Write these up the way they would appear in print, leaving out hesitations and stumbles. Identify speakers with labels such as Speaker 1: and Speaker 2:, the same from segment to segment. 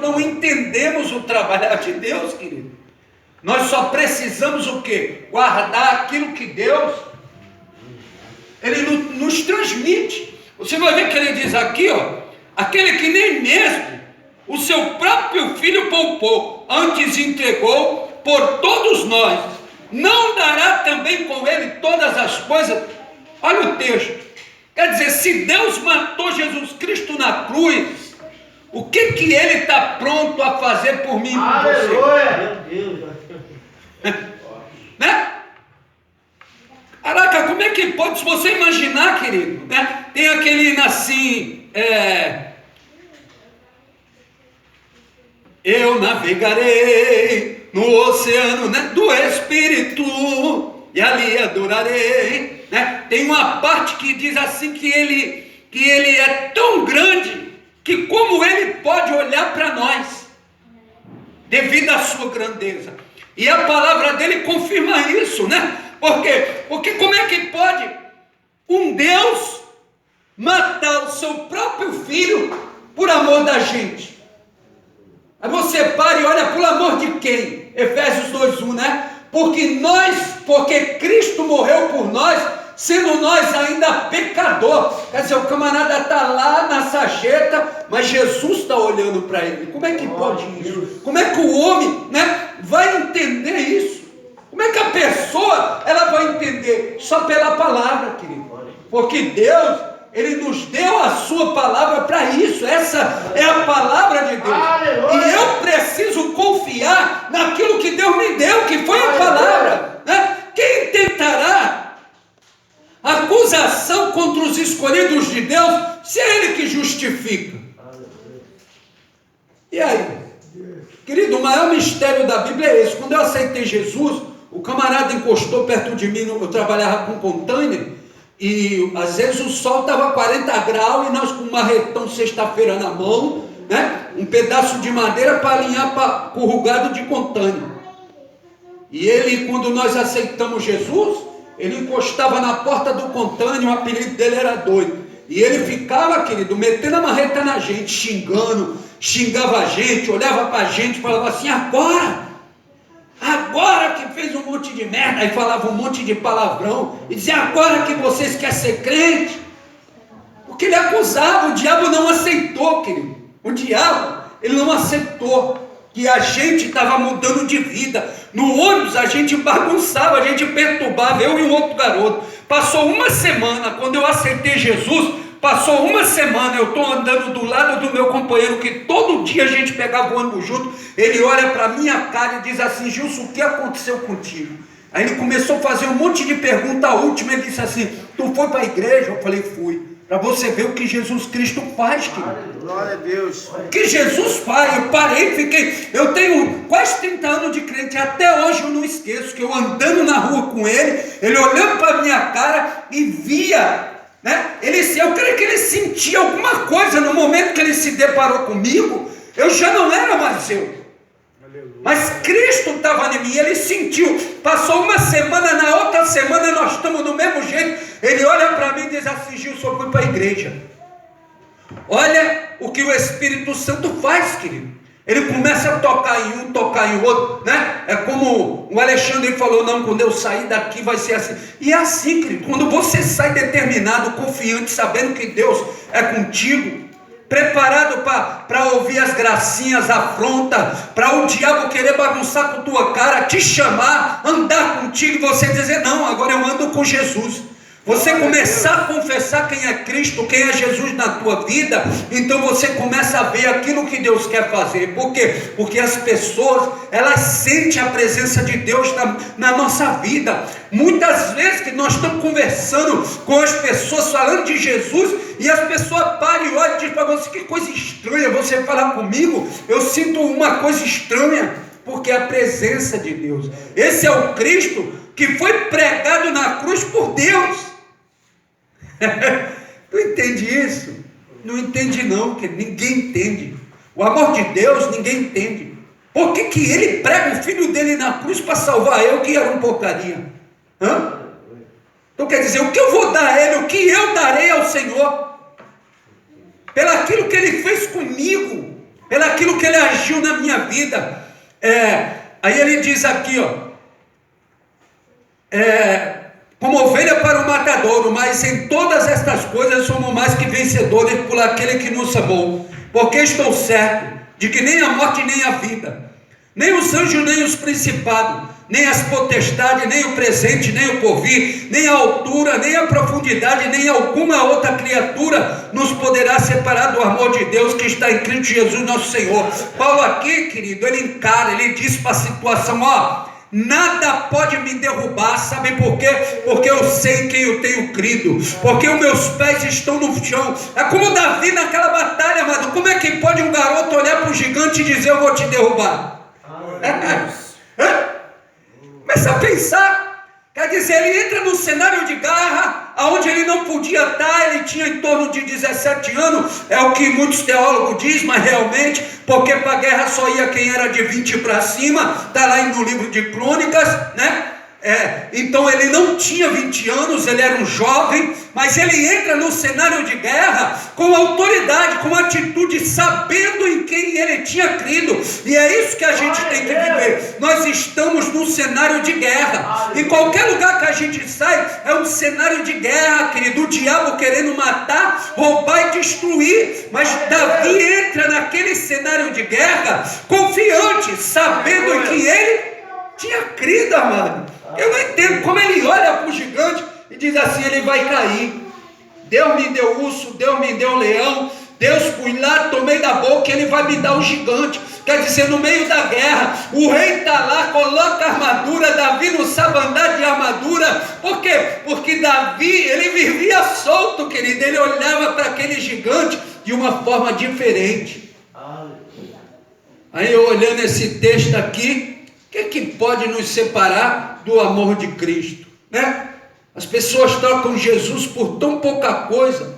Speaker 1: não entendemos o trabalhar de Deus, querido. Nós só precisamos o quê? Guardar aquilo que Deus, Ele nos transmite. Você vai ver que Ele diz aqui, ó, aquele que nem mesmo o seu próprio Filho poupou, antes entregou por todos nós, não dará também com Ele todas as coisas? Olha o texto. Quer dizer, se Deus matou Jesus Cristo na cruz, o que Ele está pronto a fazer por mim e por você?
Speaker 2: Aleluia! Meu Deus!
Speaker 1: Né? Caraca, como é que pode, se você imaginar, querido, né? Tem aquele hino assim, eu navegarei no oceano, né, do Espírito, e ali adorarei, né? Tem uma parte que diz assim que ele é tão grande, que como Ele pode olhar para nós, devido à sua grandeza, e a palavra dele confirma isso, né? Por quê? Porque como é que pode um Deus matar o seu próprio filho por amor da gente? Aí você para e olha, por amor de quem? Efésios 2:1, né? Porque Cristo morreu por nós, sendo nós ainda pecador. Quer dizer, o camarada está lá na sarjeta, mas Jesus está olhando para ele. Como é que pode isso? Como é que o homem, né, vai entender isso? Como é que a pessoa ela vai entender? Só pela palavra, querido. Porque Deus, Ele nos deu a sua palavra para isso. Essa é a palavra de Deus. Aleluia. E eu preciso confiar naquilo que Deus me deu, que foi a palavra, né? Quem tentará acusação contra os escolhidos de Deus, se é Ele que justifica? E aí? Querido, o maior mistério da Bíblia é esse. Quando eu aceitei Jesus, o camarada encostou perto de mim, eu trabalhava com container, e às vezes o sol estava 40 graus, e nós com um marretão sexta-feira na mão, né? Um pedaço de madeira para alinhar para o rugado de container. E ele, quando nós aceitamos Jesus, ele encostava na porta do container, o apelido dele era Doido. E ele ficava, querido, metendo a marreta na gente, xingava a gente, olhava para a gente, falava assim, agora que fez um monte de merda, aí falava um monte de palavrão, e dizia, agora que vocês querem ser crente, porque ele acusava, o diabo não aceitou, querido, o diabo, ele não aceitou, que a gente estava mudando de vida, no ônibus a gente bagunçava, a gente perturbava, eu e um outro garoto, passou uma semana, quando eu aceitei Jesus, passou uma semana, eu estou andando do lado do meu companheiro, que todo dia a gente pegava o ônibus junto, ele olha para a minha cara e diz assim, Gilson, o que aconteceu contigo? Aí ele começou a fazer um monte de pergunta, a última ele disse assim, tu foi para a igreja? Eu falei, fui, para você ver o que Jesus Cristo faz, querido.
Speaker 2: Glória a Deus.
Speaker 1: O que Jesus faz, eu parei, eu tenho quase 30 anos de crente, até hoje eu não esqueço, que eu andando na rua com ele olhando para a minha cara e via, né? Eu creio que ele sentia alguma coisa no momento que ele se deparou comigo. Eu já não era mais eu, mas Cristo estava em mim, ele sentiu. Passou uma semana, na outra semana nós estamos do mesmo jeito. Ele olha para mim e diz assim, Gilson, eu fui para a igreja. Olha o que o Espírito Santo faz, querido. Ele começa a tocar em um, tocar em outro, né? É como o Alexandre falou, não, quando eu sair daqui vai ser assim. E é assim, querido, quando você sai determinado, confiante, sabendo que Deus é contigo, preparado para ouvir as gracinhas, afronta, para o diabo querer bagunçar com tua cara, te chamar, andar contigo, e você dizer, não, agora eu ando com Jesus. Você começar a confessar quem é Cristo, quem é Jesus na tua vida, então você começa a ver aquilo que Deus quer fazer. Por quê? Porque as pessoas, elas sentem a presença de Deus na nossa vida. Muitas vezes que nós estamos conversando com as pessoas, falando de Jesus, e as pessoas param e olham e dizem para você, que coisa estranha você falar comigo, eu sinto uma coisa estranha, porque é a presença de Deus. Esse é o Cristo que foi pregado na cruz por Deus. Tu entende isso? Não entende não, que ninguém entende. O amor de Deus ninguém entende. Por que ele prega o filho dele na cruz para salvar eu, que era um porcaria? Então quer dizer, o que eu vou dar a ele, o que eu darei ao Senhor, pelaquilo que ele fez comigo, pelaquilo que ele agiu na minha vida. Aí ele diz aqui, como ovelha para o matadouro, mas em todas estas coisas somos mais que vencedores por aquele que nos amou, porque estou certo de que nem a morte nem a vida, nem os anjos nem os principados, nem as potestades, nem o presente, nem o porvir, nem a altura, nem a profundidade, nem alguma outra criatura nos poderá separar do amor de Deus que está em Cristo Jesus nosso Senhor. Paulo aqui, querido, ele encara, ele diz para a situação, nada pode me derrubar, sabe por quê? Porque eu sei em quem eu tenho crido, porque os meus pés estão no chão. É como Davi naquela batalha, amado. Como é que pode um garoto olhar para o gigante e dizer, eu vou te derrubar? Começa a pensar, quer dizer, ele entra no cenário de guerra, onde ele não podia estar, ele tinha em torno de 17 anos, é o que muitos teólogos dizem, mas realmente, porque para a guerra só ia quem era de 20 para cima, está lá no livro de Crônicas, né? Então ele não tinha 20 anos, ele era um jovem, mas ele entra no cenário de guerra com autoridade, com atitude, sabendo em quem ele tinha crido. E é isso que a gente tem que viver. Nós estamos num cenário de guerra. Em qualquer lugar que a gente sai, é um cenário de guerra, querido. O diabo querendo matar, roubar e destruir. Mas Davi entra naquele cenário de guerra confiante, sabendo em que ele tinha crido, amado. Eu não entendo como ele olha para o gigante e diz assim, ele vai cair. Deus me deu urso, Deus me deu leão, Deus fui lá, tomei da boca, ele vai me dar o gigante. Quer dizer, no meio da guerra, o rei está lá, coloca a armadura, Davi não sabe andar de armadura. Por quê? Porque Davi, ele vivia solto, querido, ele olhava para aquele gigante de uma forma diferente. Aí eu olhando esse texto aqui, o que pode nos separar do amor de Cristo, né? As pessoas trocam Jesus por tão pouca coisa.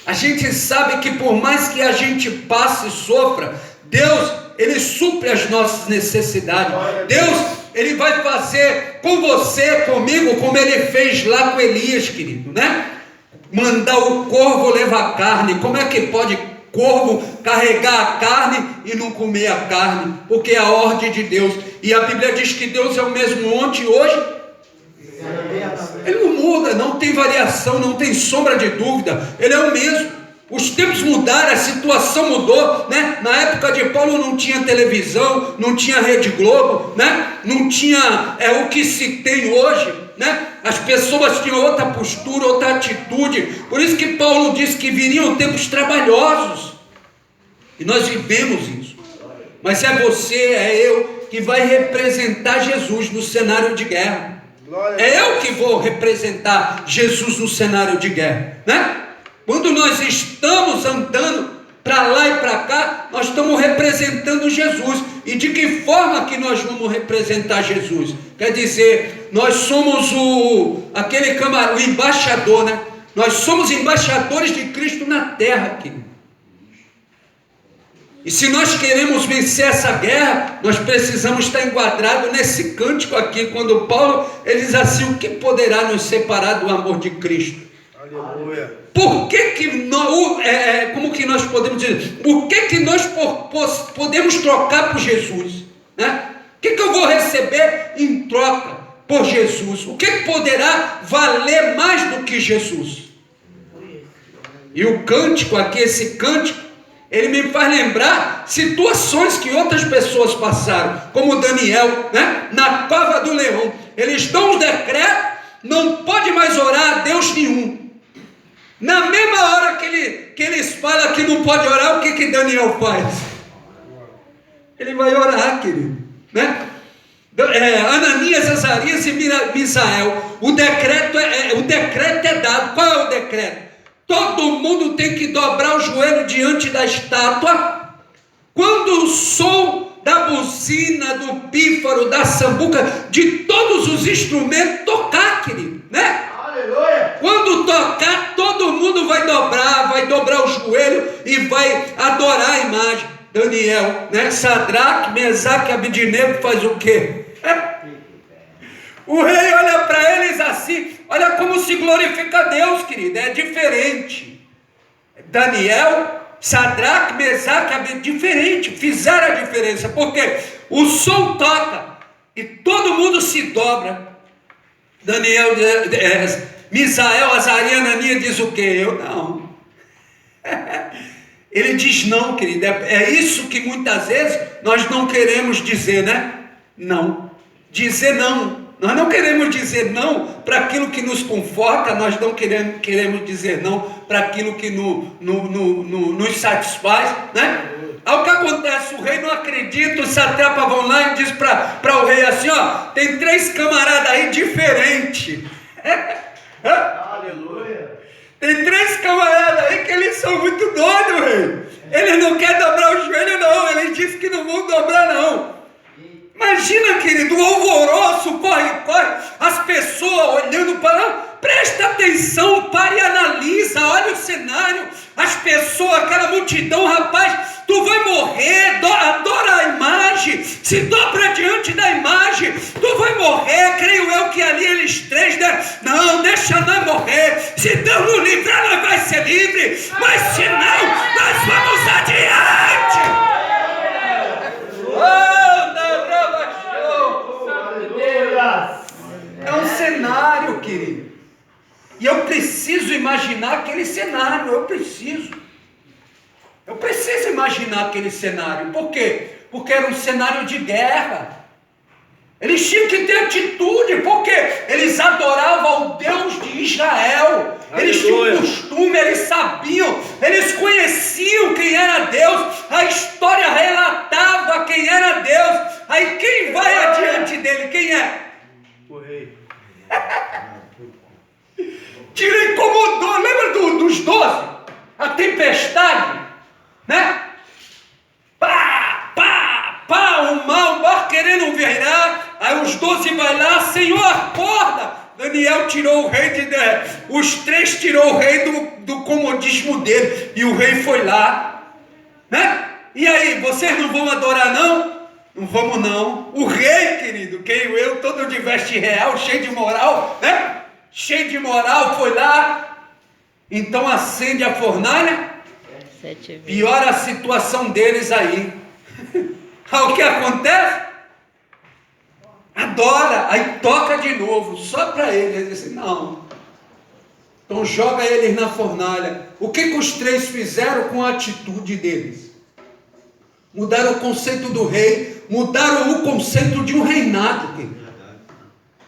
Speaker 1: A gente sabe que por mais que a gente passe e sofra, Deus, Ele supre as nossas necessidades. Deus, Ele vai fazer com você, comigo, como Ele fez lá com Elias, querido, né? Mandar o corvo levar carne. Como é que pode corvo carregar a carne e não comer a carne? Porque é a ordem de Deus. E a Bíblia diz que Deus é o mesmo ontem, hoje. Ele não muda, não tem variação, não tem sombra de dúvida. Ele é o mesmo. Os tempos mudaram, a situação mudou, né? Na época de Paulo não tinha televisão, não tinha Rede Globo, né? Não tinha o que se tem hoje, né? As pessoas tinham outra postura, outra atitude. Por isso que Paulo disse que viriam tempos trabalhosos. E nós vivemos isso. Mas é você, é eu que vai representar Jesus no cenário de guerra. É eu que vou representar Jesus no cenário de guerra, né? Quando nós estamos andando para lá e para cá, nós estamos representando Jesus. E de que forma que nós vamos representar Jesus? Quer dizer, nós somos o embaixador, né? Nós somos embaixadores de Cristo na terra, querido. E se nós queremos vencer essa guerra, nós precisamos estar enquadrados nesse cântico aqui, quando Paulo, ele diz assim, o que poderá nos separar do amor de Cristo? Aleluia. Por que como que nós podemos dizer, o que nós podemos trocar por Jesus? Né? O que eu vou receber em troca por Jesus? O que poderá valer mais do que Jesus? E o cântico aqui, esse cântico, ele me faz lembrar situações que outras pessoas passaram, como Daniel, né? Na cova do leão. Eles dão um decreto, não pode mais orar a Deus nenhum. Na mesma hora que eles falam que não pode orar, o que Daniel faz? Ele vai orar, querido, né? Ananias, Azarias e Misael. O decreto é dado. Qual é o decreto? Todo mundo tem que dobrar o joelho diante da estátua. Quando o som da buzina, do pífaro, da sambuca, de todos os instrumentos tocar, querido, né? Aleluia. Quando tocar, todo mundo vai dobrar o joelho e vai adorar a imagem. Daniel, né? Sadraque, Mesaque e Abednego faz o quê? O rei olha para eles assim, olha como se glorifica a Deus, querido, é diferente. Daniel Sadraque, Mesaque, Abednego, diferente, fizeram a diferença, porque o som toca e todo mundo se dobra. Daniel, Misael, Azarias, Ananias diz o quê? Eu não. Ele diz não, querido. É isso que muitas vezes nós não queremos dizer, né? Não. Dizer não. Nós não queremos dizer não para aquilo que nos conforta, nós não queremos dizer não para aquilo que nos satisfaz, né? Aí o que acontece? O rei não acredita, os satrapas vão lá e diz para o rei assim, ó, tem 3 camaradas aí diferentes.
Speaker 2: Aleluia.
Speaker 1: Tem 3 camaradas aí que eles são muito doidos, rei. Eles não querem dobrar o joelho não, eles dizem que não vão dobrar não. Imagina, querido, o alvoroço, corre, as pessoas olhando para... Presta atenção, pare e analisa, olha o cenário, as pessoas, aquela multidão, rapaz, tu vai morrer, adora a imagem, se dobra diante da imagem, tu vai morrer, creio eu que ali eles 3, né? Não, deixa nós morrer, se Deus nos livrar, nós vai ser livre, mas se não, nós vamos adiante. É um cenário, querido. E eu preciso imaginar aquele cenário. Eu preciso imaginar aquele cenário. Por quê? Porque era um cenário de guerra. Eles tinham que ter atitude, porque eles adoravam o Deus de Israel. Eles tinham costume, eles sabiam, eles conheciam quem era Deus. A história relatava quem era Deus. Aí quem vai adiante dele? Quem é?
Speaker 2: O rei.
Speaker 1: Tira incomodou, lembra dos 12? A tempestade, né? O mar querendo virar, aí os 12 vai lá, Senhor, acorda! Daniel tirou o rei os 3 tirou o rei do comodismo dele, e o rei foi lá, né? E aí, vocês não vão adorar não? Não vamos não. O rei, querido, creio eu, todo de veste real, cheio de moral, né? Cheio de moral, foi lá, então acende a fornalha, piora a situação deles aí. O que acontece? Adora, aí toca de novo, só para eles. Eles dizem, não, então joga eles na fornalha. O que os 3 fizeram com a atitude deles? Mudaram o conceito do rei, mudaram o conceito de um reinado, querido.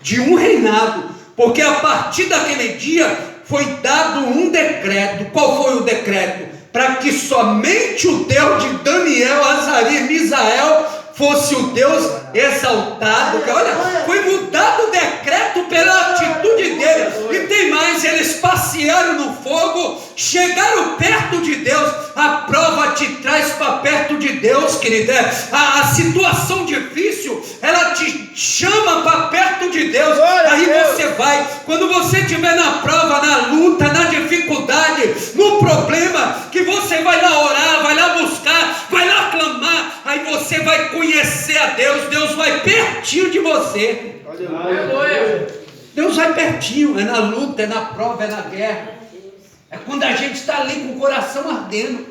Speaker 1: De um reinado. Porque a partir daquele dia foi dado um decreto. Qual foi o decreto? Para que somente o Deus de Daniel, Azarias, Misael fosse o Deus exaltado. Olha, foi mudado o decreto pela atitude deles. E tem mais, eles passearam no fogo, chegaram perto de Deus. A prova te traz para perto de Deus, querida. A situação difícil, ela te chama para perto de Deus. Aí você vai, quando você estiver na prova, na luta, na dificuldade, no problema, que você vai lá orar, vai lá buscar, vai lá clamar, aí você vai conhecer a Deus. Deus vai pertinho de você.
Speaker 2: Aleluia.
Speaker 1: Deus vai pertinho, é na luta, é na prova, é na guerra. É quando a gente está ali com o coração ardendo,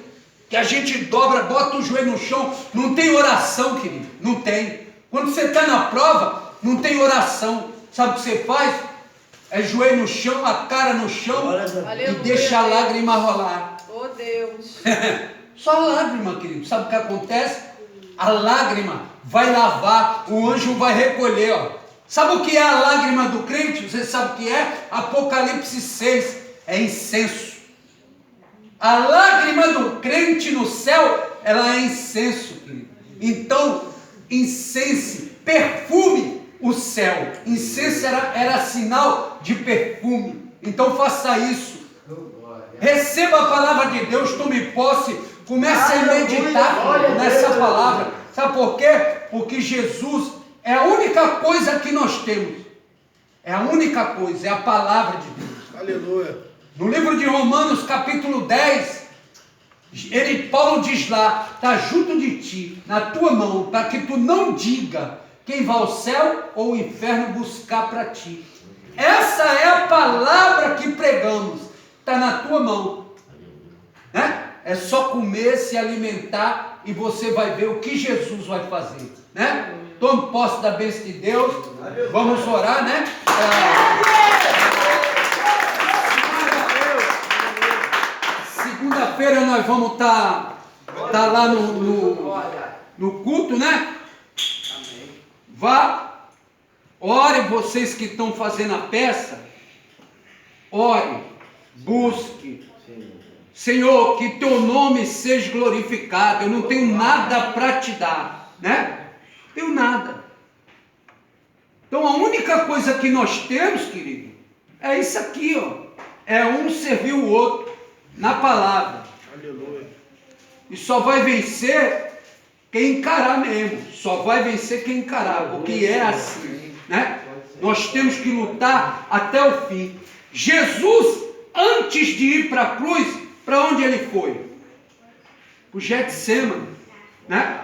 Speaker 1: que a gente dobra, bota o joelho no chão. Não tem oração, querido, não tem. Quando você está na prova, não tem oração. Sabe o que você faz? É joelho no chão, a cara no chão, e deixa a lágrima rolar.
Speaker 3: Oh Deus.
Speaker 1: Só lágrima, querido. Sabe o que acontece? A lágrima vai lavar, o anjo vai recolher, ó. Sabe o que é a lágrima do crente? Você sabe o que é? Apocalipse 6, é incenso. A lágrima do crente no céu, ela é incenso, querido. Então, incense, perfume o céu. Incenso era sinal de perfume. Então faça isso. Receba a palavra de Deus, tome posse, comece a meditar nessa palavra. Sabe por quê? Porque Jesus é a única coisa que nós temos. É a única coisa, é a palavra de Deus.
Speaker 2: Aleluia.
Speaker 1: No livro de Romanos, capítulo 10, Paulo diz lá, está junto de ti, na tua mão, para que tu não diga quem vai ao céu ou ao inferno buscar para ti. Essa é a palavra que pregamos, está na tua mão, né? É só comer, se alimentar e você vai ver o que Jesus vai fazer, né? Tome posse da bênção de Deus. Vamos orar, né? Segunda-feira nós vamos estar lá no culto, né? Vá, ore, vocês que estão fazendo a peça, ore, busque. Senhor, que teu nome seja glorificado. Eu não tenho nada para te dar, né? Tenho nada. Então a única coisa que nós temos, querido, é isso aqui, ó. É um servir o outro na palavra.
Speaker 2: Aleluia.
Speaker 1: E só vai vencer quem encarar mesmo. Só vai vencer quem encarar, porque é assim, né? Nós temos que lutar até o fim. Jesus, antes de ir para a cruz, para onde ele foi? Para o Getsemane, né?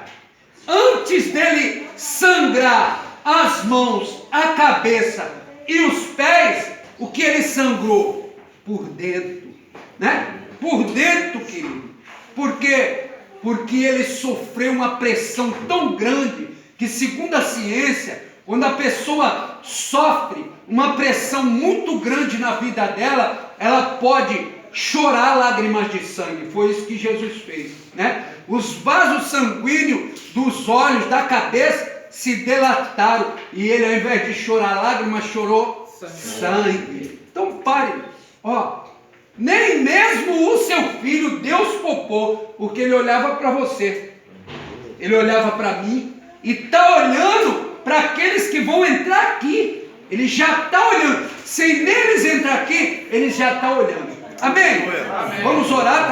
Speaker 1: Antes dele sangrar as mãos, a cabeça e os pés, o que ele sangrou? Por dentro, né? Por dentro, querido. Por quê? Porque ele sofreu uma pressão tão grande que, segundo a ciência, quando a pessoa sofre uma pressão muito grande na vida dela, ela pode chorar lágrimas de sangue. Foi isso que Jesus fez, né? Os vasos sanguíneos dos olhos, da cabeça, se dilataram, e ele, ao invés de chorar lágrimas, chorou sangue. Então pare, ó, nem mesmo o seu filho Deus poupou, porque ele olhava para você, ele olhava para mim, e está olhando para aqueles que vão entrar aqui. Ele já está olhando. Sem neles entrar aqui, ele já está olhando. Amém? Vamos orar.